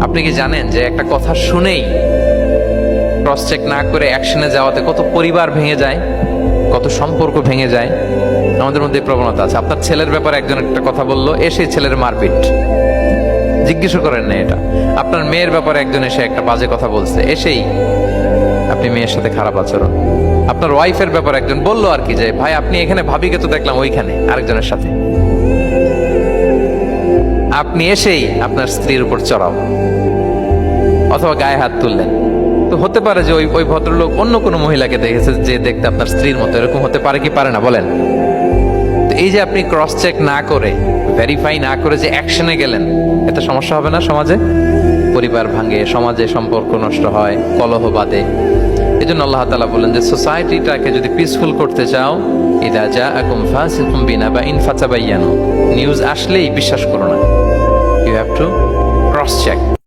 আপনি কি জানেন যে একটা কথা শুনেই ক্রস চেক না করে অ্যাকশনে যাওয়াতে কত পরিবার ভেঙে যায়, কত সম্পর্ক ভেঙে যায়? আমাদের মধ্যে এই প্রবণতা আছে। আপনার ছেলের ব্যাপারে একজন একটা কথা বললো, এসে ছেলের মারপিট, জিজ্ঞেস করেন না এটা। আপনার মেয়ের ব্যাপারে একজন এসে একটা বাজে কথা বলছে, এসেই আপনি মেয়ের সাথে খারাপ আচরণ। আপনার ওয়াইফের ব্যাপারে একজন বললো আর কি, যে ভাই আপনি এখানে, ভাবিকে তো দেখলাম ওইখানে আরেকজনের সাথে, আপনি এসেই আপনার স্ত্রীর উপর চড়াও অথবা গায়ে হাত তুললেন। তো হতে পারে যে ওই ভদ্রলোক অন্য কোনো মহিলাকে দেখেছে যে দেখতে আপনার স্ত্রীর মতো, এরকম হতে পারে কি পারে না বলেন? তো এই যে আপনি ক্রস চেক না করে, ভেরিফাই না করে যে অ্যাকশনে গেলেন, এতে সমস্যা হবে না সমাজে? পরিবার ভাঙে, সমাজে সম্পর্ক নষ্ট হয়, কলহ বাঁধে। এই জন্য আল্লাহ তাআলা বলেন যে সোসাইটিটাকে যদি পিসফুল করতে চাও, ইদা জাআকুম ফাসিকুম বিনাবাইন ফাতাবায়ানু, নিউজ আসলেই বিশ্বাস করো না, you have to cross check.